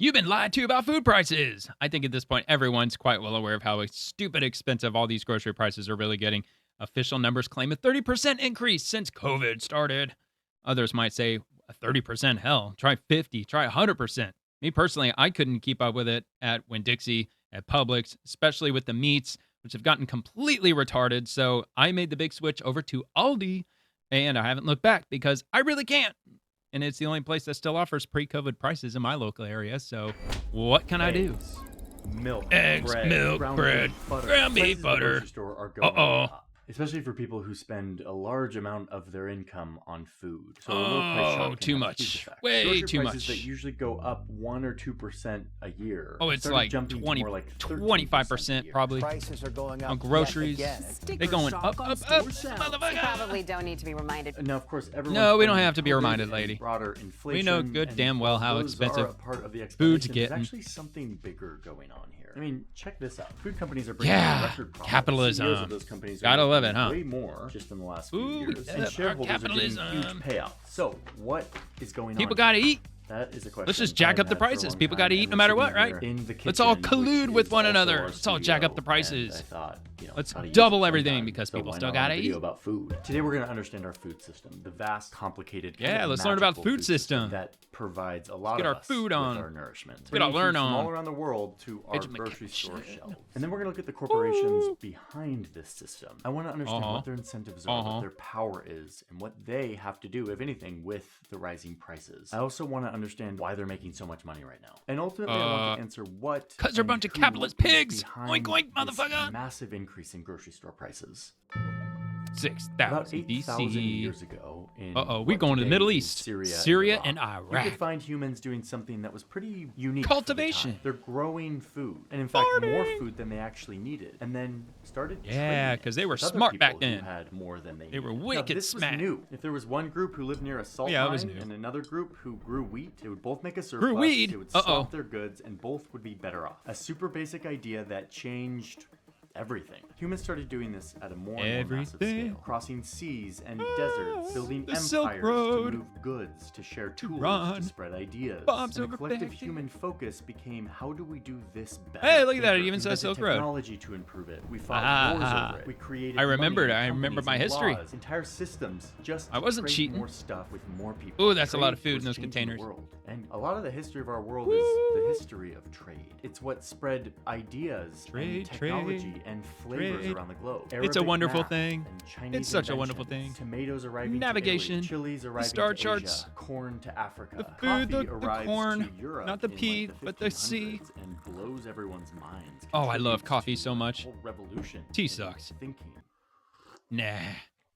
You've been lied to about food prices. I think at this point, everyone's quite well aware of how stupid expensive all these grocery prices are really getting. Official numbers claim a 30% increase since COVID started. Others might say a 30%, hell, try 50, try 100%. Me personally, I couldn't keep up with it at Winn-Dixie, at Publix, especially with the meats, which have gotten completely retarded. So I made the big switch over to Aldi, and I haven't looked back because I really can't. And it's the only place that still offers pre-COVID prices in my local area. So what can I do? Eggs, milk, bread, ground beef, butter. Uh-oh. Especially for people who spend a large amount of their income on food. So too much. Way too much. That usually go up 1 or 2%, a year. Oh, it's like 25% probably. Prices are going up on groceries. They're going up, You probably don't need to be reminded. Now, of course, no, we don't have to be reminded, lady. Broader inflation, we know good damn well how expensive part of the food's getting. There's actually something bigger going on here. I mean, check this out. Food companies are bringing record profits. Capitalism. CEOs of those companies Gotta love it, huh? Way more just in the last few years. Yeah, and shareholders capitalism. are getting huge payouts. So, what is going on? People gotta eat. That is a question. Let's just jack up the prices. People got to eat no matter what, right? Let's all collude with one another. Let's all jack up the prices. Let's double everything because people still got to eat. About food. Today we're going to understand our food system, the vast, complicated. Let's learn about the food system that provides a lot of our us food on. With our nourishment. Get our learn on all around the world to our grocery store shelves, and then we're going to look at the corporations behind this system. I want to understand what their incentives are, what their power is, and what they have to do, if anything, with the rising prices. I also want to understand why they're making so much money right now. And ultimately, I want to answer what... Because they're a bunch of capitalist pigs! Oink, oink, motherfucker! Massive increase in grocery store prices. 6,000 BC. Years ago, we're going to the Middle East, Syria and Iraq. You could find humans doing something that was pretty unique. Cultivation. They're growing food, and in fact, more food than they actually needed, and then started. Because they were smart back then. Who had more than they were needed. wicked this smart. Was new. If there was one group who lived near a salt mine and another group who grew wheat, they would both make a surplus. Grew weed. They would swap their goods, and both would be better off. A super basic idea that changed everything. Humans started doing this at a more and more massive scale, crossing seas and deserts, building empires to move goods, to share tools, to spread ideas. Bombs and over the collective baby. Human focus became, how do we do this better? Hey, look at that! It even We says Silk invented Road. Technology to improve it. We fought wars over it. We created. I remembered. money, I remember my companies, history. laws, entire systems. Just I wasn't to create cheating. More stuff with more people. Ooh, that's a lot of Trade food in was those changing the containers. world. And a lot of the history of our world is the history of trade. It's what spread ideas, and technology, and flavors around the globe. It's a wonderful thing. And Chinese It's such a inventions. wonderful thing. Tomatoes arriving Navigation, to Italy, chilies arriving star to charts, Asia, corn to Africa. the food, Coffee the arrives corn, to Europe not the in, P, like, but the C. 1500s and blows everyone's minds. Oh, I love Contributes coffee to so the much. whole revolution. Tea in sucks. Thinking. Nah,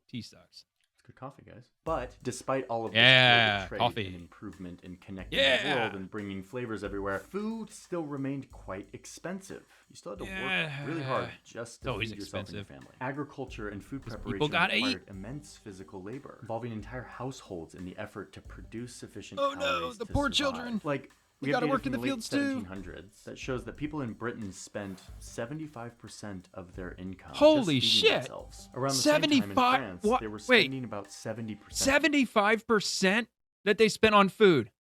tea sucks. Good coffee, guys. But despite all of this global trade coffee. and improvement in connecting the world and bringing flavors everywhere, food still remained quite expensive. You still had to work really hard just to feed yourself and your family. Agriculture and food preparation required immense physical labor, involving entire households in the effort to produce sufficient calories the to poor survive. children. Like, We we gotta have data work in from the fields, late too. 1700s that shows that people in Britain spent 75% of their income Holy just feeding shit. themselves. Around the same time in 75 France, what? they were Wait. spending about 70%. 75% that they spent on food.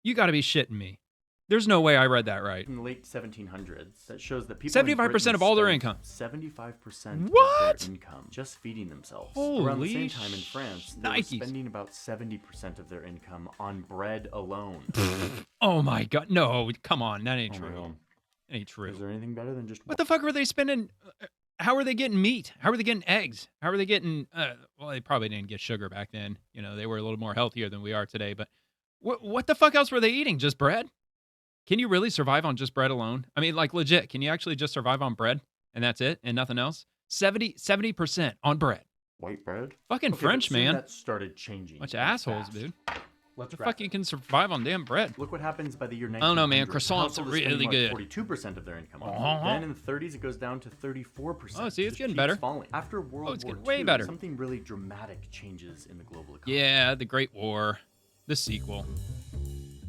You got to be shitting me. There's no way I read that right. In the late 1700s, that shows that people 75% of all their income. 75% What? of their income just feeding themselves. Holy Around the same time in France, they were Nikes. spending about 70% of their income on bread alone. Oh my god, no, come on, that ain't Oh my true. God. That ain't true. Is there anything better than just What the fuck were they spending? How are they getting meat? How are they getting eggs? How are they getting? Well, they probably didn't get sugar back then. You know, they were a little more healthier than we are today. But what the fuck else were they eating? Just bread? Can you really survive on just bread alone? I mean, like legit, can you actually just survive on bread and that's it and nothing else? 70% on bread. white bread? Fucking Okay, French, but soon man. That started changing. Bunch of assholes, fast. dude. Let's The wrap fuck it. you can survive on damn bread? Look what happens by the year 1900. I don't know, man. The Croissants are household is spending, really good. 42% of their income. on Uh-huh. food. Then in the 30s, it goes down to 34%. Oh, see, it's Just getting keeps better. Falling. After World it's War getting way II, better. something really dramatic changes in the global economy. Yeah, the Great War, the sequel.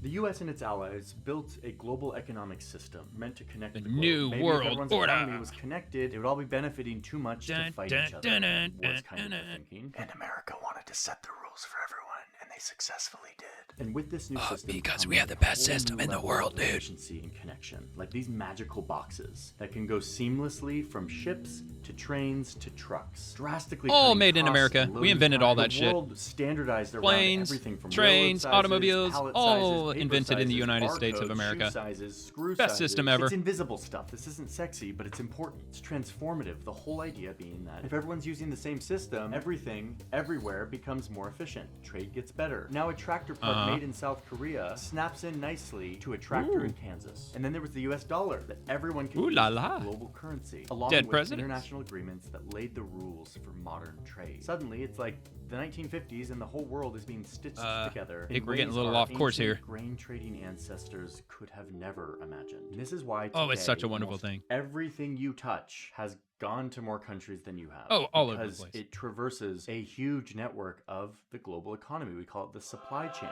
The U.S. and its allies built a global economic system meant to connect The the globe. New Maybe World if everyone's Order. economy was connected, it would all be benefiting too much Dun, to fight dun, each other. dun, dun, was dun, kind of dun, the dun. thinking. And America wanted to set the rules for everyone, and they successfully did. And with this new system, because we have the best system in the world, dude. Efficiency and connection, like these magical boxes that can go seamlessly from ships to trains to trucks, drastically. All made in America. We invented all that shit. The world standardized around Planes, everything from trains, sizes, automobiles, all sizes, invented in the sizes, United States of barcodes, America. Shoe sizes, screw Best sizes. system ever. It's invisible stuff. This isn't sexy, but it's important. It's transformative. The whole idea being that if everyone's using the same system, everything, everywhere becomes more efficient. Trade gets better. Now a tractor part made in South Korea snaps in nicely to a tractor in Kansas. And then there was the US dollar that everyone can use as global currency, along with international agreements that laid the rules for modern trade. Suddenly, it's like the 1950s and the whole world is being stitched together. I think we're getting a little off course here. Grain trading ancestors could have never imagined. And this is why today, it's such a wonderful thing. Everything you touch has gone to more countries than you have. All over the place. Because it traverses a huge network of the global economy. We call it the supply chain.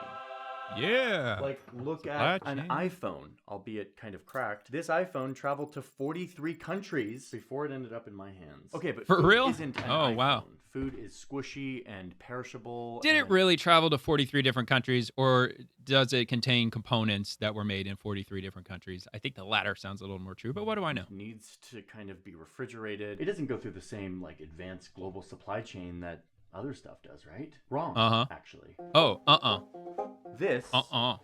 Yeah. Like, look at an iPhone, albeit kind of cracked. This iPhone traveled to 43 countries before it ended up in my hands. Okay, but for food real? Isn't an iPhone. Wow. Food is squishy and perishable. Did it really travel to 43 different countries, or does it contain components that were made in 43 different countries? I think the latter sounds a little more true, but what do I know? It needs to kind of be refrigerated. It doesn't go through the same, like, advanced global supply chain that other stuff does, right? Wrong, actually. This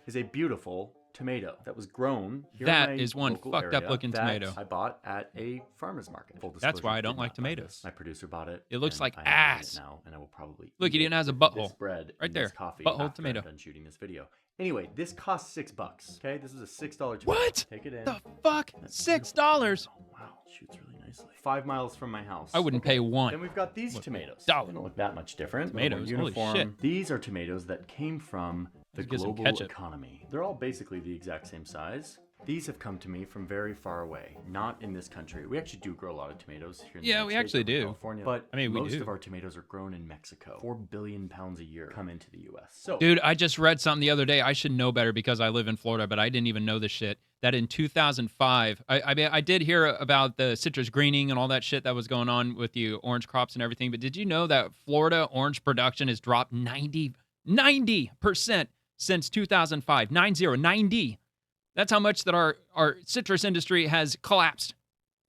is a beautiful tomato that was grown here in my one local fucked area up looking tomato I bought at a farmer's market. That's why I don't like tomatoes. My producer bought it. It looks like I ass. It now, and I will probably look. It even has a butthole. This bread right there. This coffee butthole tomato. I'm done shooting this video. Anyway, this costs $6. Okay, this is a $6 tomato. What? Take it in. The fuck? $6? Oh wow, it shoots really nicely. 5 miles from my house. I wouldn't pay one. Then we've got these tomatoes. Dollar. They don't look that much different. Tomatoes, uniform. holy shit. These are tomatoes that came from the global economy. They're all basically the exact same size. These have come to me from very far away, not in this country. We actually do grow a lot of tomatoes here in the United we States, actually do. California, but I mean, most of our tomatoes are grown in Mexico. 4 billion pounds a year come into the U.S. So, dude, I just read something the other day. I should know better because I live in Florida, but I didn't even know this shit. That in 2005, I did hear about the citrus greening and all that shit that was going on with the orange crops and everything, but did you know that Florida orange production has dropped 90% since 2005? 90. That's how much that our citrus industry has collapsed.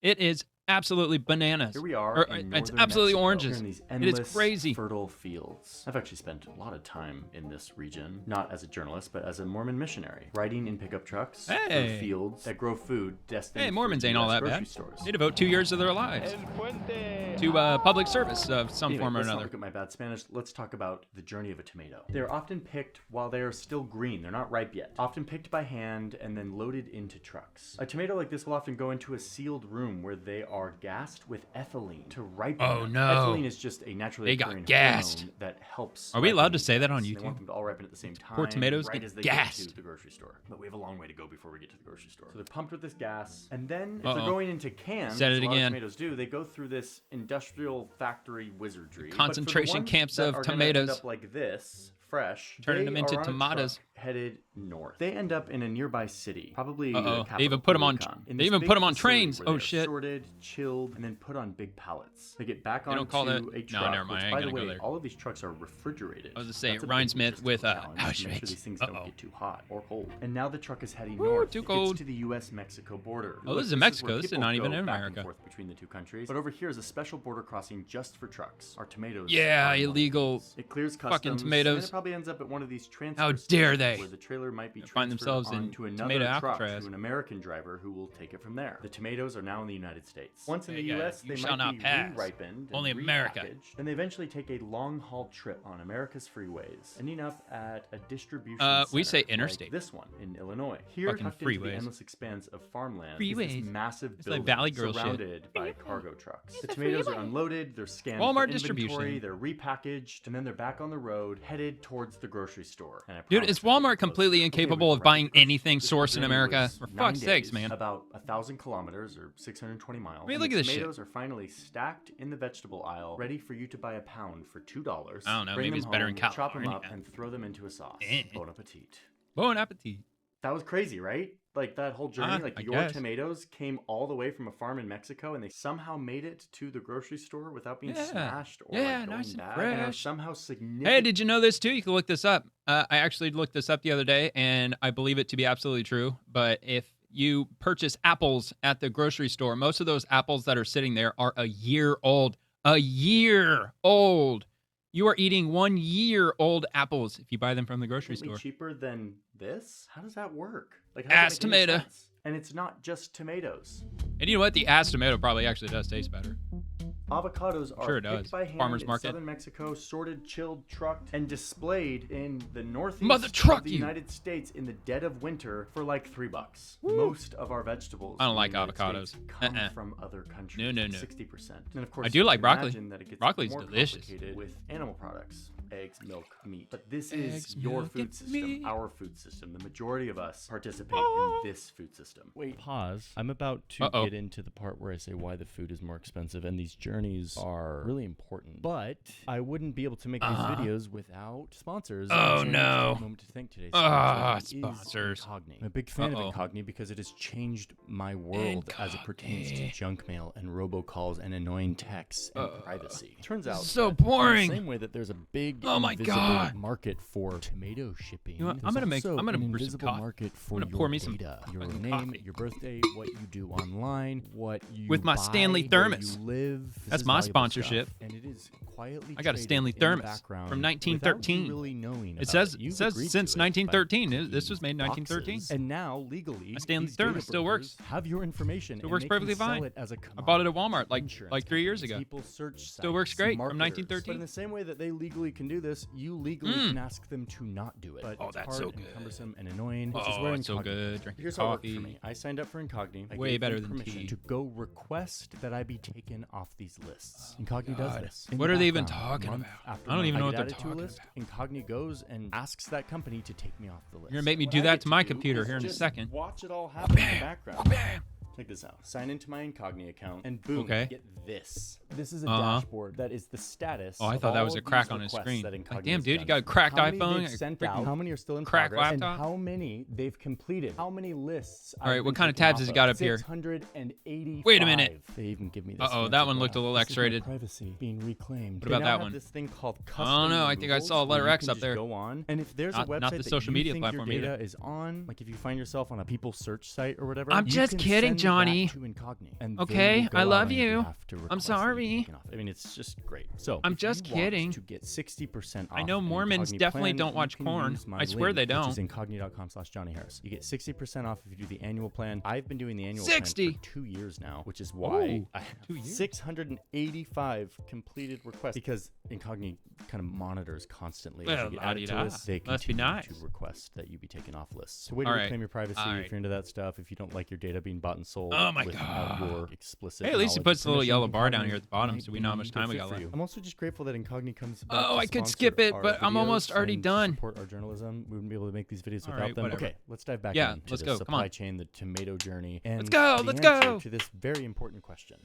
It is absolutely bananas. Here we are. It's absolutely Mexico. oranges. In these It is crazy. Fertile fields. I've actually spent a lot of time in this region, not as a journalist, but as a Mormon missionary, riding in pickup trucks through fields that grow food destined. Hey, Mormons ain't all that bad. Stores. They devote 2 years of their lives to public service of some form or let's another. Not look at my bad Spanish. Let's talk about the journey of a tomato. They're often picked while they are still green. They're not ripe yet. Often picked by hand and then loaded into trucks. A tomato like this will often go into a sealed room where they are gassed with ethylene to ripen. Oh no! Ethylene is just a naturally occurring hormone that helps. Are we allowed to say that on YouTube? They want them to all ripen at the same time. Poor tomatoes right get as they gassed. get to the grocery store. But we have a long way to go before we get to the grocery store. So they're pumped with this gas, and then if they're going into cans, Said it as a lot again. of tomatoes do, they go through this industrial factory wizardry. Concentration camps of tomatoes. End up like this. Fresh, turning them into tomatoes. Headed north. They end up in a nearby city, probably the capital. They even put them on. They even put them on trains. Oh shit! Sorted, chilled, and then put on big pallets. They get back onto a truck. No, never mind. Which, by the way, all of these trucks are refrigerated. I was to say Ryan Smith with make sure these things don't get too hot or cold. And now the truck is heading north. Too cold. It's to the U.S.-Mexico border. Oh, this is in Mexico. This is not even in America. Forth between the two countries. But over here is a special border crossing just for trucks. Our tomatoes. Yeah, illegal. It clears customs. Fucking tomatoes. And it probably ends up at one of these transfer How dare stations they? where the trailer might be find themselves onto in another tomato truck Alcatraz. to an American driver who will take it from there. The tomatoes are now in the United States. Once in the Yeah, U.S., you they shall might not be pass. re-ripened Only and America. repackaged. Then they eventually take a long-haul trip on America's freeways, ending up at a distribution we center say interstate. like this one in Illinois. Here, Fucking tucked into the freeways. endless expanse of farmland, is Freeways. this massive It's building like Valley Girl shit. surrounded by cargo trucks. The tomatoes are unloaded, they're scanned Walmart for distribution. inventory, they're repackaged, and then they're back on the road, headed towards the grocery store. And I Dude, promise is that they're Walmart close. completely Okay, incapable we're of buying right. anything This sourced in journey America? was For 9 fuck's sakes, days, man. About 1,000 kilometers or 620 miles. I mean, and look the at this shit. tomatoes are finally stacked in the vegetable aisle, ready for you to buy a pound for $2. I don't know, Bring maybe them it's better in home, chop them up, California. and throw them into a sauce. Eh. Bon appetit. Bon appetit. That was crazy, right? Like that whole journey, like your tomatoes came all the way from a farm in Mexico and they somehow made it to the grocery store without being smashed or going nice bad. and fresh. And are somehow significant. Hey, did you know this too? You can look this up. I actually looked this up the other day and I believe it to be absolutely true. But if you purchase apples at the grocery store, most of those apples that are sitting there are a year old. A year old. You are eating 1 year old apples if you buy them from the grocery store. Cheaper than this? How does that work? Like, ass tomato. And it's not just tomatoes. And you know what? The ass tomato probably actually does taste better. Avocados are picked by hand Farmers in market. southern Mexico, sorted, chilled, trucked, and displayed in the northeast of the United States in the dead of winter for like $3. Woo. Most of our vegetables I don't like avocados. Come from other countries. No. 60%. And of course, I do like broccoli. That it gets Broccoli's more delicious. With animal products. Eggs, milk, meat. But this is your food system, our food system. The majority of us participate in this food system. Wait, pause. I'm about to get into the part where I say why the food is more expensive, and these journeys are really important. But I wouldn't be able to make these videos without sponsors. Oh, no. Moment to think today. Sponsors. Incogni. I'm a big fan of Incogni because it has changed my world as it pertains to junk mail and robocalls and annoying texts and privacy. Turns out, so boring. In the same way that there's a big market for tomato shipping. You know what? I'm gonna brew some coffee. Market for I'm gonna pour me some data, your fucking name, coffee. your birthday, what you do online, what you with my buy, Stanley thermos. Where you live. That's my sponsorship. Stuff, and it is quietly. I got a Stanley thermos from 1913. Really knowing it says since 1913. This was made in 1913. And now legally, my Stanley thermos still works. Have your information. It works perfectly fine. It as a I bought it at Walmart like 3 years ago. People search still works great from 1913. But in the same way that they legally can do this, you legally can ask them to not do it. But it's that's hard so and good. cumbersome and annoying. It's so good. Drinking Here's coffee. How it worked for me. I signed up for Incogni. Way better than tea. To go request that I be taken off these lists. Incogni does this. What are they even talking about? I don't even know what they're talking about. Incogni goes and asks that company to take me off the list. You're gonna make me do that to my computer here in a second. Watch it all happen in the background. Check this out. Sign into my Incogni account and boom, get this. This is a dashboard that is the status. Oh, I thought that was a crack on his screen. Like, damn, dude, you got a cracked iPhone, how many are still in cracked progress, laptop, and how many they've completed. How many lists? All right, what kind of tabs has he got up here? 685. Wait a minute. They even give me this. That one looked a little X-rated. Privacy being reclaimed. What about that one? This thing called custom I don't know. I think I saw a letter X up there. Go on, and if there's a website not the social media platform your data is on, like if you find yourself on a people search site or whatever, I'm just kidding, Johnny. Okay, I love you. I'm sorry. I mean, it's just great. So I'm just kidding. To get 60% off, I know Mormons definitely don't watch porn. I swear they don't. Which is incogni.com/JohnnyHarris. You get 60% off if you do the annual plan. I've been doing the annual 60 plan for 2 years now, which is why I have 685 completed requests because Incogni kind of monitors constantly. As you get added to lists, they continue to request that you be taken off lists. So way to reclaim your privacy if you're into that stuff. If you don't like your data being bought and sold. Oh my god. Your explicit hey, at least he puts the little yellow bar down here at the bottom so we know how much time we got left. I'm also just grateful that Incogni comes back I could skip it, but I'm almost already done. Support our journalism. We wouldn't be able to make these videos without them. Whatever. Okay, let's dive back into the supply chain, the tomato journey, and let's go to this very important question.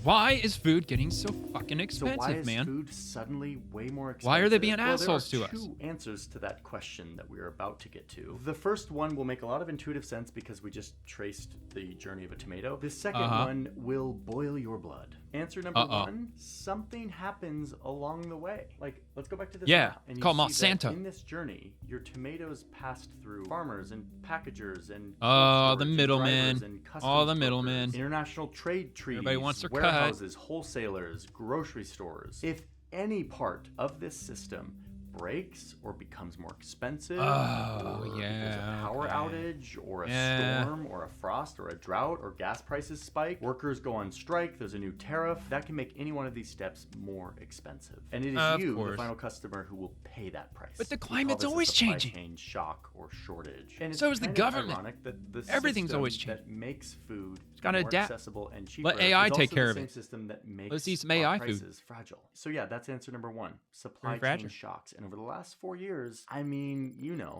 Why is food getting so fucking expensive, so why is man? Food suddenly way more expensive? Why are they being assholes to us? There are two answers to that question that we're about to get to. The first one will make a lot of intuitive sense because we just traced the journey of a tomato. The second one will boil your blood. Answer number one, something happens along the way. Like, let's go back to this. Yeah, and you call see that Monsanto. in this journey, your tomatoes passed through farmers and packagers and the middlemen. All the middlemen. International trade treaties. Everybody wants their warehouses, wholesalers, grocery stores. If any part of this system breaks or becomes more expensive, or there's a power outage or a storm or a frost or a drought or gas prices spike, workers go on strike, there's a new tariff, that can make any one of these steps more expensive. And it is you, the final customer, who will pay that price. But the climate's always changing. Chain shock or shortage. And so is the government. Ironic that the everything's always changing. That makes food gotta more adapt. Accessible and cheaper. Let AI take care of it. it. System that makes Let's eat some AI prices food. Fragile. So yeah, that's answer number one. Supply chain shocks. And over the last 4 years, I mean,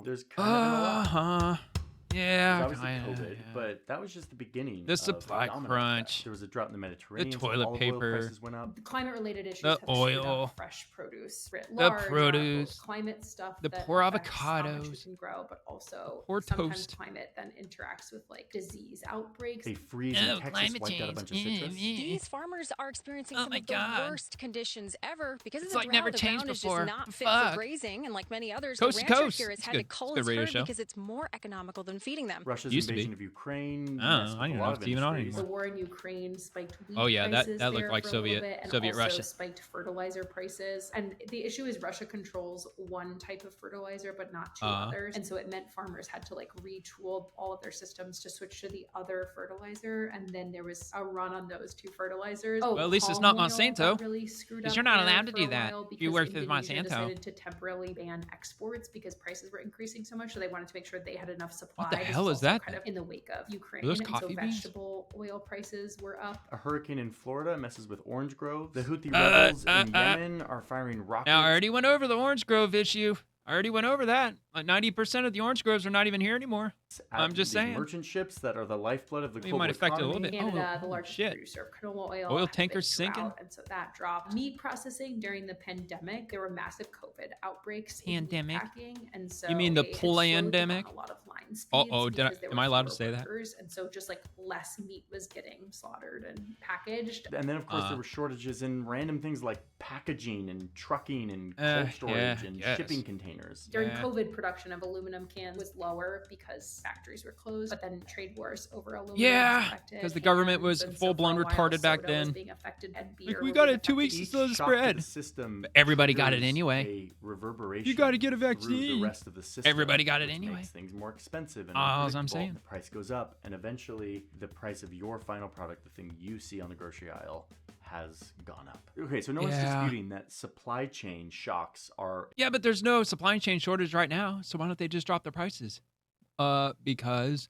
there's kind of been a lot. Yeah. Obviously COVID, But that was just the beginning. The supply crunch. There was a drought in the Mediterranean. The toilet paper. Oil prices went up. The climate-related issues The have screwed oil. up fresh produce writ large, produce. climate stuff. The that poor affects how much avocados. we can grow, but also Poor sometimes toast. climate then interacts with like disease outbreaks. A freeze in Texas wiped out a bunch of citrus. These farmers are experiencing some of the worst conditions ever because of the like drought. never The changed ground is before. just not fit Fuck. for grazing, and like many others, Coast the to rancher coast. here has It's had good. to cull It's a his good radio herd show. because it's more economical than feeding them. Russia's Used to be. invasion of Ukraine. I messed don't with a know lot if of it's even on industries. The anymore. war in Ukraine spiked wheat Oh, yeah, that prices looked there like for a little Soviet- bit, and Soviet also Russia. spiked fertilizer prices. And the issue is Russia controls one type of fertilizer, but not two others. And so it meant farmers had to like retool all of their systems to switch to the other fertilizer. And then there was a run on those two fertilizers. Well, at least it's not palm oil Monsanto, got really screwed 'cause up you're not there allowed to for do a that while if you because work with Indonesia Monsanto. decided to temporarily ban exports because prices were increasing so much. So they wanted to make sure they had enough supply. What the This hell was is also that kind then? of in the wake of Ukraine. Are those And so coffee beans? vegetable oil prices were up. A hurricane in Florida messes with orange groves. The Houthi rebels in Yemen are firing rockets. Now, I already went over the orange grove issue. I already went over that. Like 90% of the orange groves are not even here anymore. I'm just these saying. merchant ships that are the lifeblood of the It global might affect it a little economy. bit. Canada, Oh, the largest shit. producer of canola oil. Oil has tankers been drought, sinking? and so that dropped. Meat processing during the pandemic, there were massive COVID outbreaks. Pandemic? In meat packing, and so You mean the they had slowed down plandemic? A lot of line speeds. Uh-oh, because there am were I allowed to fewer say that? workers, and so just like less meat was getting slaughtered and packaged. And then, of course, there were shortages in random things like packaging and trucking and cold storage and shipping containers. During COVID, production of aluminum cans was lower because factories were closed, but then trade wars over aluminum Yeah, affected 'cause the government was cans, and full-blown for a while, retarded back soda was then. being affected, and Like, beer we was got being it 2 weeks affected. to slow the Each shock to spread. the system But everybody got it triggers anyway. A reverberation You gotta get a through vaccine. The rest of the system, Everybody got it which anyway. Makes things more expensive and All I'm unpredictable. saying. The price goes up, and eventually the price of your final product, the thing you see on the grocery aisle, has gone up. Okay, so no one's Yeah. disputing that supply chain shocks are. Yeah, but there's no supply chain shortage right now, so why don't they just drop the prices? Because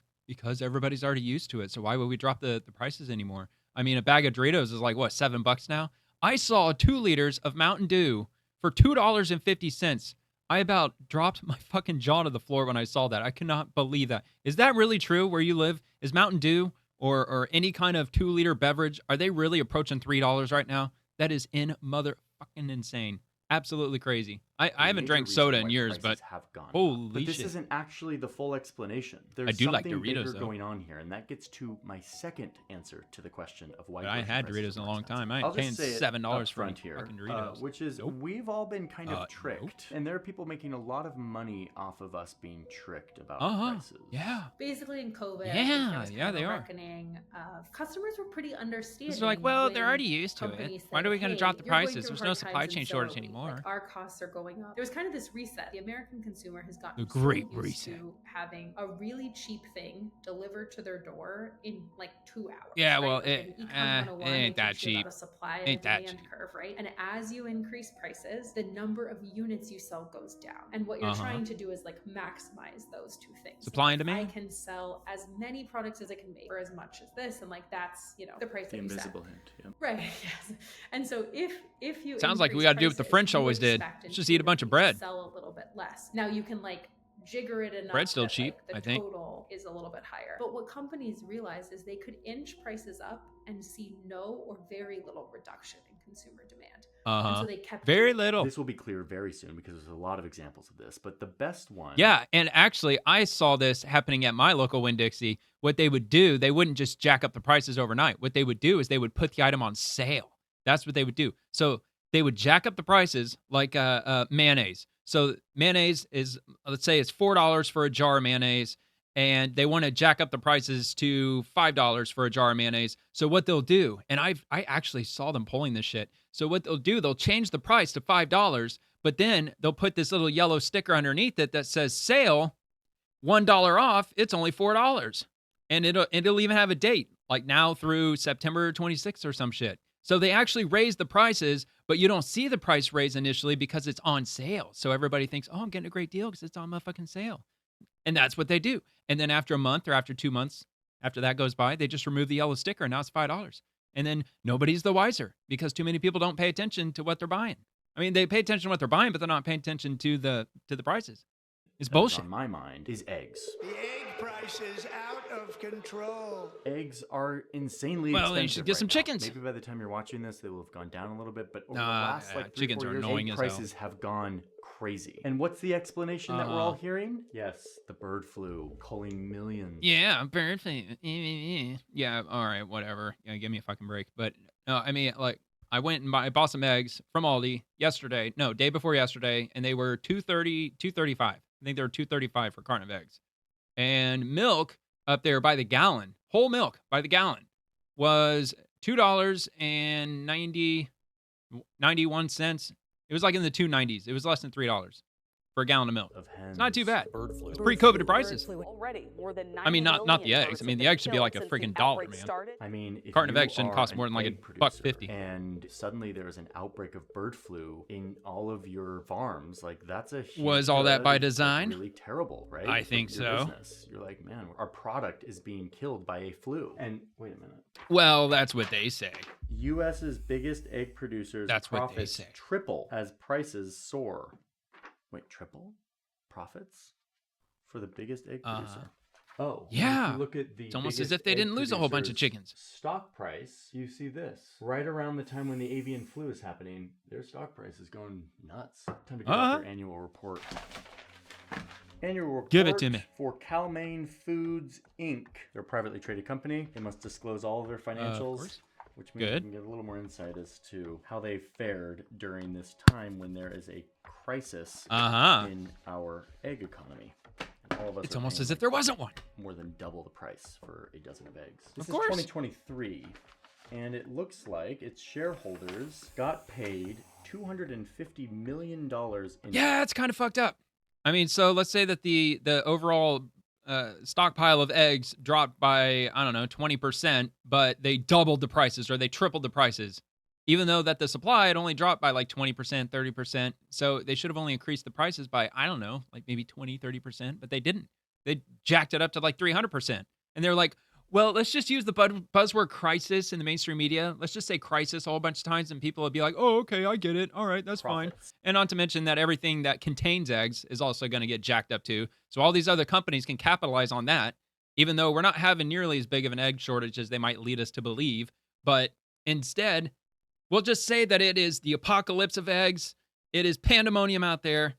everybody's already used to it. So why would we drop the prices anymore? I mean, a bag of Doritos is like what, $7 now? I saw 2 liters of Mountain Dew for $2.50. I about dropped my fucking jaw to the floor when I saw that. I cannot believe that. Is that really true where you live? Is Mountain Dew or any kind of 2-liter beverage, are they really approaching $3 right now? That is motherfucking insane. Absolutely crazy. I haven't drank soda in years, but holy this shit. isn't actually the full explanation. There's I do like something Doritos, bigger though. going on here, and that gets to my second answer to the question of why. But I grocery had prices Doritos in are a long expensive. time. I ain't I'll paying just say it $7 up for front here, fucking Doritos. which is we've all been kind of tricked, Nope. and there are people making a lot of money off of us being tricked about prices. Yeah. Basically, in COVID, Yeah, there was yeah, kind of they a are. reckoning of customers were pretty understanding. They're like, well, when they're already used to it. companies Why said, are we going to "Hey, drop the you're going prices? through There's no hard supply times, chain and shortage so, anymore. like, our costs are going up. There was kind of this reset. The American consumer has gotten A great so used reset. to having a really cheap thing delivered to their door in like 2 hours. Yeah, right? well, Like, it- in Econ it 101, ain't they that teach you about cheap. a supply and Ain't a that demand cheap. curve, right? And as you increase prices, the number of units you sell goes down. And what you're trying to do is like maximize those two things. Supply and If demand? I can sell as many products as I can make for as much as this, and like that's the price The that you set. invisible hint. Yeah. Right. Yes. And so if you Sounds like we increase gotta do what the prices, French you always did. expect Let's just eat a bunch of bread. Sell a little bit less. Now you can like jigger it enough. Bread's still that, cheap, like, I the think. total is a little bit higher. But what companies realize is they could inch prices up and see no or very little reduction in consumer demand. And so they kept Very doing it. little. This will be clear very soon because there's a lot of examples of this, but the best one. Yeah, and actually, I saw this happening at my local Winn-Dixie. What they would do, they wouldn't just jack up the prices overnight. What they would do is they would put the item on sale. That's what they would do. So they would jack up the prices like mayonnaise. So mayonnaise is, let's say it's $4 for a jar of mayonnaise, and they want to jack up the prices to $5 for a jar of mayonnaise. So what they'll do, and I actually saw them pulling this shit. So what they'll do, they'll change the price to $5, but then they'll put this little yellow sticker underneath it that says sale, $1 off, it's only $4. And it'll even have a date, like now through September 26th or some shit. So they actually raise the prices, but you don't see the price raise initially because it's on sale. So everybody thinks, oh, I'm getting a great deal because it's on my fucking sale. And that's what they do. And then after a month or after 2 months, after that goes by, they just remove the yellow sticker and now it's $5. And then nobody's the wiser because too many people don't pay attention to what they're buying. I mean, they pay attention to what they're buying, but they're not paying attention to the prices. It's bullshit. On my mind is eggs. The egg prices out of control. Eggs are insanely expensive. Well, you should get some chickens. Maybe by the time you're watching this, they will have gone down a little bit, but over the last like 3-4 chickens are years, annoying egg as prices have gone crazy. And what's the explanation that we're all hearing? Yes, the bird flu, culling millions. Yeah, bird flu. Yeah, all right, whatever. Yeah, give me a fucking break. But no, I mean, like, I went and I bought some eggs from Aldi day before yesterday, and they were $2.30, $2.35. I think they were $2.35 for a carton of eggs. And milk up there by the gallon, whole milk by the gallon, was $2.91. It was like in the 290s. It was less than $3 for a gallon of milk. It's not too bad. It's pre-COVID prices. Already, more than I mean, not the eggs. I mean, the eggs should be like a freaking $1, man. I mean, if carton of you eggs shouldn't are cost more an than like egg $1.50. And suddenly there is an outbreak of bird flu in all of your farms, like that's a huge, was all that by design? Really terrible, right? I think so. Business. You're like, man, our product is being killed by a flu. And wait a minute. Well, that's what they say. U.S.'s biggest egg producers profits triple as prices soar. Wait, triple? Profits for the biggest egg producer. Oh, yeah. If you look at the it's almost as if they didn't lose a whole bunch of chickens. Stock price, you see this right around the time when the avian flu is happening. Their stock price is going nuts. Time to get out their annual report. Annual report. Give it to me. For Cal-Maine Foods Inc. They're a privately traded company. They must disclose all of their financials. Which means we can get a little more insight as to how they fared during this time when there is a crisis in our egg economy. And all of us it's almost as if there wasn't one. More than double the price for a dozen of eggs. This is 2023, and it looks like its shareholders got paid $250 million in... Yeah, it's kind of fucked up. I mean, so let's say that the overall... stockpile of eggs dropped by, I don't know, 20%, but they doubled the prices or they tripled the prices, even though that the supply had only dropped by like 20%, 30%. So they should have only increased the prices by, I don't know, like maybe 20, 30%, but they didn't. They jacked it up to like 300%. And they're like, well, let's just use the buzzword crisis in the mainstream media. Let's just say crisis a whole bunch of times and people will be like, oh, okay, I get it. All right, that's fine. And not to mention that everything that contains eggs is also going to get jacked up too. So all these other companies can capitalize on that, even though we're not having nearly as big of an egg shortage as they might lead us to believe. But instead, we'll just say that it is the apocalypse of eggs. It is pandemonium out there.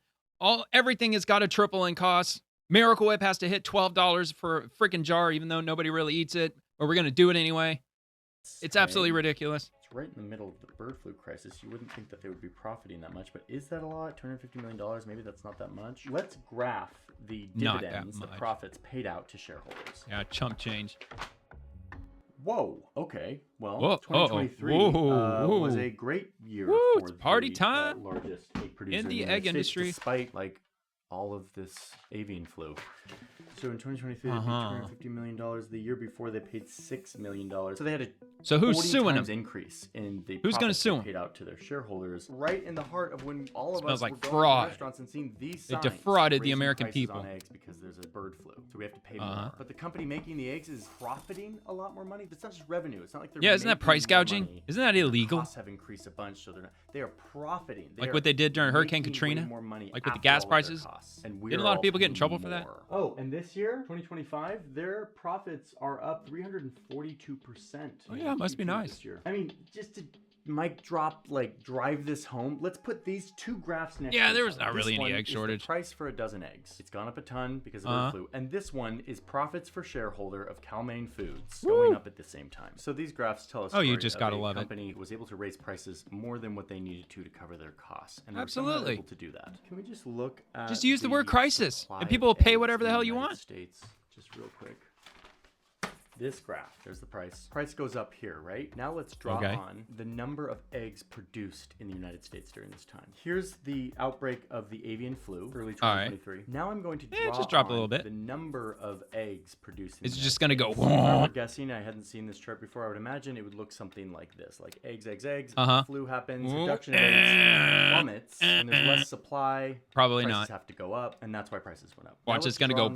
Everything has got to triple in cost. Miracle Whip has to hit $12 for a freaking jar, even though nobody really eats it, but we're going to do it anyway. It's absolutely ridiculous. It's right in the middle of the bird flu crisis. You wouldn't think that they would be profiting that much, but is that a lot? $250 million? Maybe that's not that much. Let's graph the dividends, the profits paid out to shareholders. Yeah, chump change. Whoa. Okay. Well, 2023 was a great year for it's party time largest egg producer in the United egg States, industry, despite like all of this avian flu. So in 2023, they paid $250 million. The year before, they paid $6 million. So they had a so who's suing them? Increase in the who's going to sue them? Paid out to their shareholders, right in the heart of when all of us like were going fraud. to restaurants and seeing these They signs defrauded the American prices people on eggs because there's a bird flu, so we have to pay more. But the company making the eggs is profiting a lot more money. It's not just revenue. It's not like they're isn't that price gouging? Money. Isn't that illegal? Costs have increased a bunch, so they are profiting. Like what they did during Hurricane Katrina, more money like with the gas prices. And didn't a lot of people get in trouble for that? Oh, and this year, 2025, their profits are up 342%. Oh yeah, must be nice. I mean, just to mic drop, like drive this home, let's put these two graphs next to each other. There was not really any egg shortage. The price for a dozen eggs. It's gone up a ton because of bird flu. And this one is profits for shareholder of Cal-Maine Foods going up at the same time. So these graphs tell us you just gotta love it. The company was able to raise prices more than what they needed to cover their costs. And absolutely able to do that. Can we just look at just use the word crisis and people will pay whatever the hell you want. States, just real quick. This graph, there's the price. Price goes up here, right? Now let's draw on the number of eggs produced in the United States during this time. Here's the outbreak of the avian flu, early 2023. Right. Now I'm going to draw just drop a little bit. The number of eggs produced in It's the just going to go. If I were guessing, I hadn't seen this chart before, I would imagine it would look something like this. Like eggs. Flu happens, reduction of eggs plummets, and there's less supply. Probably prices not. Have to go up, and that's why prices went up. Watch, it's going to go.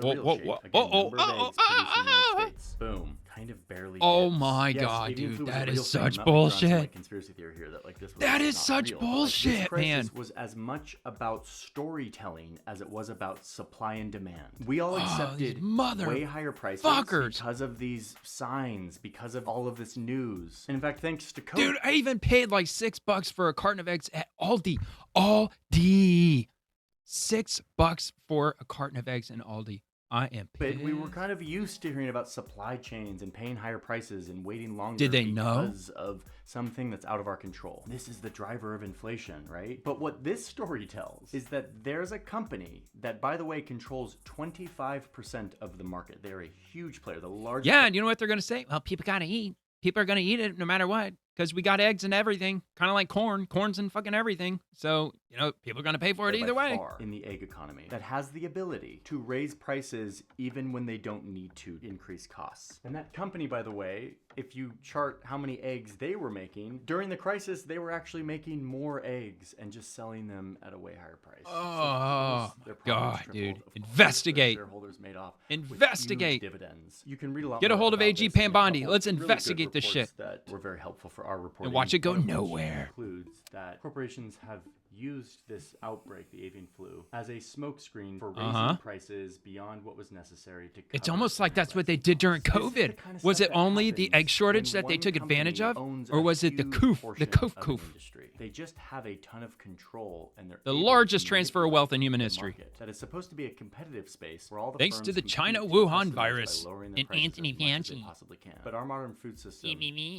Boom. Kind of barely. Oh my god, dude, that is such bullshit. Conspiracy theory here that like this was That is not such real. bullshit, this crisis man. was as much about storytelling as it was about supply and demand. We all accepted way higher prices because of these signs, because of all of this news. And in fact, thanks to COVID. Dude, I even paid like $6 for a carton of eggs at Aldi. Aldi. $6 for a carton of eggs in Aldi. I am pissed. But we were kind of used to hearing about supply chains and paying higher prices and waiting longer Did they know? Because of something that's out of our control. This is the driver of inflation, right? But what this story tells is that there's a company that, by the way, controls 25% of the market. They're a huge player, the largest. Yeah, and you know what they're going to say? Well, people got to eat. People are going to eat it no matter what because we got eggs and everything, kind of like corn. Corn's in fucking everything. So, people are going to pay for it either way. In the egg economy that has the ability to raise prices even when they don't need to increase costs. And that company, by the way, if you chart how many eggs they were making, during the crisis, they were actually making more eggs and just selling them at a way higher price. Oh, God, dude. Of Investigate. Shareholders made off Investigate. with huge dividends. You can read a lot Get a more hold of about AG this in a Pambondi. couple Let's really good investigate this shit. That were very helpful for our reporting. And watch it go One of which nowhere. Includes that corporations have used this outbreak, the avian flu, as a smokescreen for raising prices beyond what was necessary to cover. It's almost like that's what they did during COVID. Was it only the egg shortage that they took advantage of? Or was it the coof? They just have a ton of control, and they're The largest transfer of wealth in human history. That is supposed to be a competitive space where all the Thanks to firms the compete China to Wuhan customers by virus lowering their and prices Anthony as much as they Fauci. possibly can. But our modern food system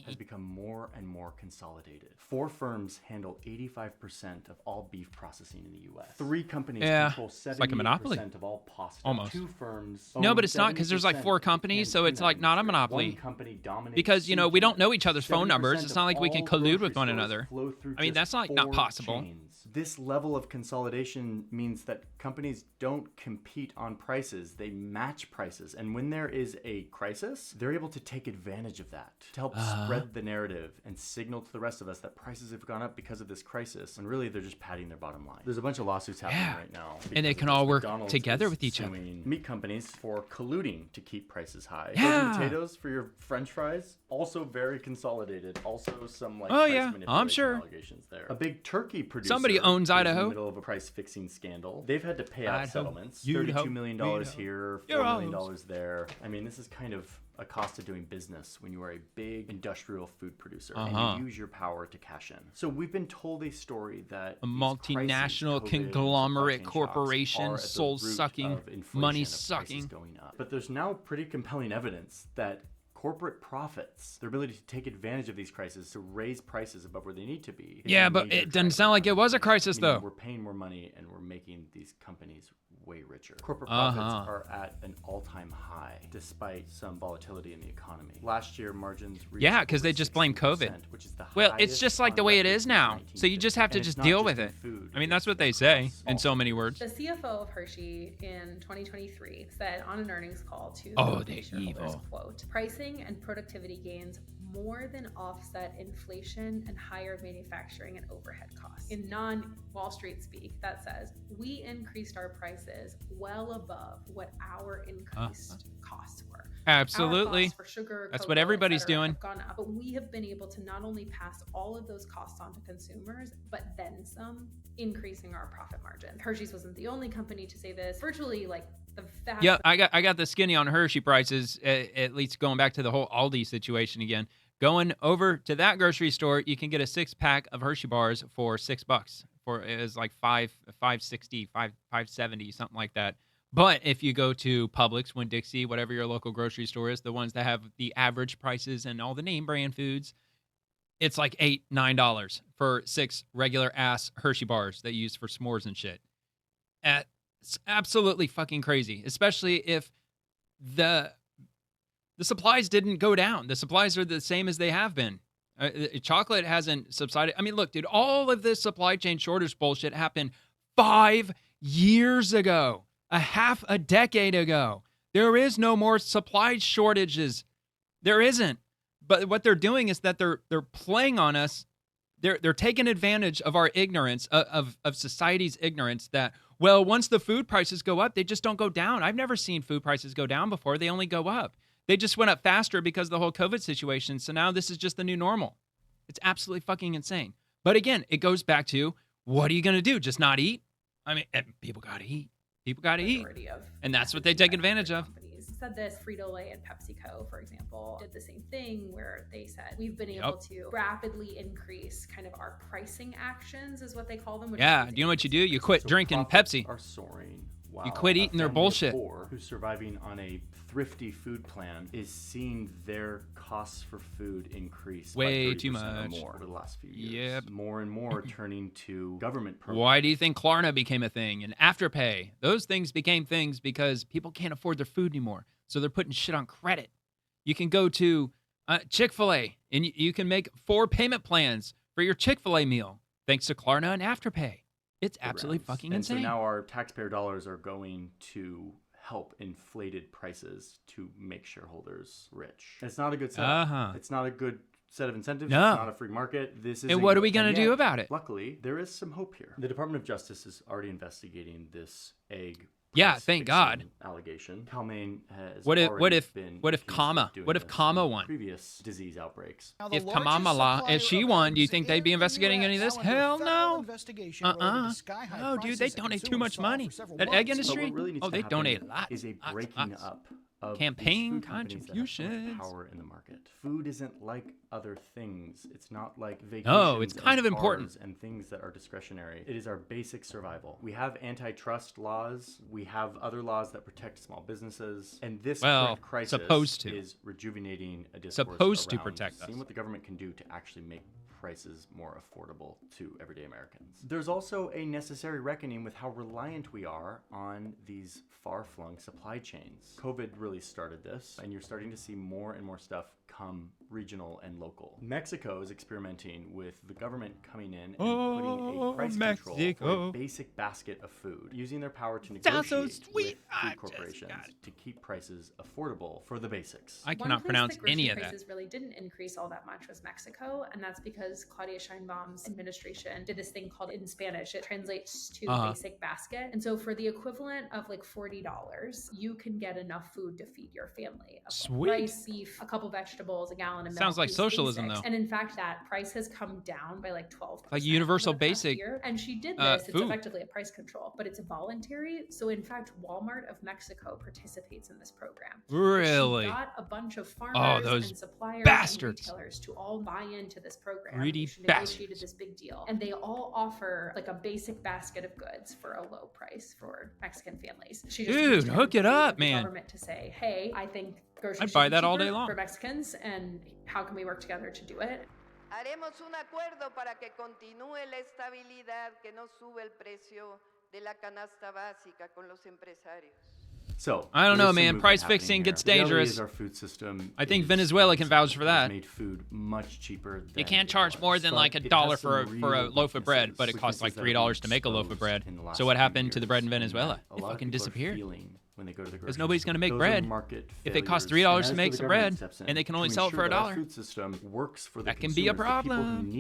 has become more and more consolidated. 4 firms handle 85% of all beef processing in the U.S. 3 companies control 78% like a monopoly. of all pasta. Almost. 2 firms No, own but it's not because there's like 4 70% companies, of so it's like not a industry. monopoly. 1 company dominates Because, we don't know each other's phone 70% numbers. It's not like we can of all collude with grocery one stores another. flow through I mean, just that's not 4 possible. chains. This level of consolidation means that companies don't compete on prices. They match prices. And when there is a crisis, they're able to take advantage of that to help spread the narrative and signal to the rest of us that prices have gone up because of this crisis. And really, they're just padding their bottom line. There's a bunch of lawsuits happening right now. And they because can of all this. work McDonald's together is with each other. suing meat companies for colluding to keep prices high. Yeah. Frozen potatoes for your French fries, also very consolidated. Also some price I'm manipulation sure. allegations there. A big turkey producer. Somebody owns is in Idaho. the middle of a price-fixing scandal. They've had to pay out settlements. Idaho. $32 million here, $4 million there. I mean, this is kind of a cost of doing business when you are a big industrial food producer and you use your power to cash in. So we've been told a story that A multinational conglomerate corporation, soul-sucking, money-sucking. Going up. But there's now pretty compelling evidence that corporate profits, their ability to take advantage of these crises to raise prices above where they need to be. Yeah, but it doesn't sound like it was a crisis, though. We're paying more money and we're making these companies way richer. Corporate profits are at an all-time high despite some volatility in the economy. Last year, margins reached because they just blame COVID. which is the Well, it's highest just like the on way it record is since now. So you just have to 1950. just And deal it's with not it. just in food, I mean, that's what it's they say across in all so many words. The CFO of Hershey in 2023 said on an earnings call to Oh, the they're shareholders, evil. quote, pricing and productivity gains more than offset inflation and higher manufacturing and overhead costs. In non-Wall Street speak, that says, we increased our prices well above what our increased costs were. Absolutely. Our costs for sugar, That's cocoa, what everybody's et cetera, doing. have gone up, but we have been able to not only pass all of those costs on to consumers, but then some, increasing our profit margin. Hershey's wasn't the only company to say this. Virtually, like the vast. Yeah, I got the skinny on Hershey prices. At least going back to the whole Aldi situation again. Going over to that grocery store, you can get a 6-pack of Hershey bars for $6. It was like $5.60, $5.70, something like that. But if you go to Publix, Winn-Dixie, whatever your local grocery store is, the ones that have the average prices and all the name brand foods, it's like $8, $9 for 6 regular ass Hershey bars that you use for s'mores and shit. It's absolutely fucking crazy, especially if the supplies didn't go down. The supplies are the same as they have been. Chocolate hasn't subsided. I mean, look, dude, all of this supply chain shortage bullshit happened 5 years ago, half a decade ago. There is no more supply shortages. There isn't. But what they're doing is that they're playing on us. They're taking advantage of our ignorance, of society's ignorance that, well, once the food prices go up, they just don't go down. I've never seen food prices go down before. They only go up. They just went up faster because of the whole COVID situation. So now this is just the new normal. It's absolutely fucking insane. But again, it goes back to, what are you going to do? Just not eat? I mean, people got to eat. People got to eat. And that's what they take advantage of. Said this, Frito-Lay and PepsiCo, for example, did the same thing where they said, we've been able to rapidly increase kind of our pricing actions, is what they call them. Do you know what you do? You quit drinking Pepsi. Are soaring. You quit eating their bullshit. Who's surviving on a thrifty food plan is seeing their costs for food increase way by 30% too much or more over the last few years. Yep. More and more turning to government programs. Why do you think Klarna became a thing and Afterpay? Those things became things because people can't afford their food anymore. So they're putting shit on credit. You can go to Chick-fil-A and you can make 4 payment plans for your Chick-fil-A meal thanks to Klarna and Afterpay. It's absolutely fucking insane. And so now our taxpayer dollars are going to help inflated prices to make shareholders rich. It's not a good setup. It's not a good set of incentives. No. It's not a free market. This is. And what are we going to do about it? Luckily, there is some hope here. The Department of Justice is already investigating this egg. Thank God. Allegation. Cal-Maine has what if Comma won? Previous disease outbreaks. If Kamala, she won, do you think they'd be investigating any of this? Hell no. No, dude, they donate too much money. That egg industry? They donate a lot. Is a breaking up of campaign contributions. Power in the market. Food isn't like other things. It's not like vacations. No, it's kind of important. And things that are discretionary. It is our basic survival. We have antitrust laws. We have other laws that protect small businesses. And this crisis is rejuvenating a discourse to protect us. Seeing what the government can do to actually make prices more affordable to everyday Americans. There's also a necessary reckoning with how reliant we are on these far-flung supply chains. COVID really started this, and you're starting to see more and more stuff come regional and local. Mexico is experimenting with the government coming in and putting a price control for a basic basket of food, using their power to negotiate with food corporations to keep prices affordable for the basics. I cannot pronounce any of that. Prices really didn't increase all that much was Mexico, and that's because Claudia Sheinbaum's administration did this thing called, in Spanish, it translates to basic basket. And so for the equivalent of like $40, you can get enough food to feed your family. Sweet. Rice, beef, a couple vegetables, a gallon of milk. Sounds like socialism, though. And in fact, that price has come down by like 12%. Like universal basic year. And she did this. It's effectively a price control, but it's voluntary. So in fact, Walmart of Mexico participates in this program. Really? She got a bunch of farmers and suppliers bastards. and retailers to all buy into this program. Greedy she negotiated this big deal. And they all offer like a basic basket of goods for a low price for Mexican families. She just hook it up, man. Government to say, hey, I think groceries I'd buy that all day long for Mexicans, and how can we work together to do it? Haremos un acuerdo para que continúe la estabilidad, que no sube el precio de la canasta básica con los empresarios. So I don't know, man. Price fixing gets dangerous. Our food system I think Venezuela can vouch for that. Made food much cheaper. You can't charge more than like $1 for a loaf of bread, but it costs like $3 to make a loaf of bread. So what happened to the bread in Venezuela? It fucking disappeared. Because nobody's going to make bread. If it costs $3 to make some bread and they can only sell it for $1, that can be a problem.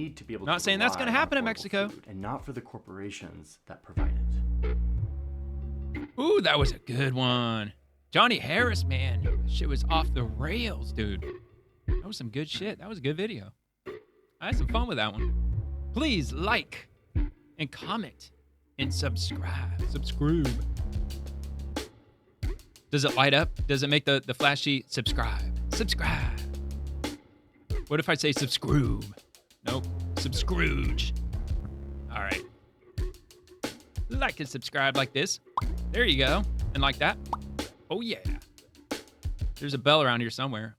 Not saying that's going to happen in Mexico. And not for the corporations that provide it. Ooh, that was a good one. Johnny Harris, man. That shit was off the rails, dude. That was some good shit. That was a good video. I had some fun with that one. Please like and comment and subscribe. Does it light up? Does it make the flashy subscribe? Subscribe. What if I say subscribe? Nope. Subscrooge. All right. Like and subscribe like this. There you go. And like that. Oh, yeah. There's a bell around here somewhere.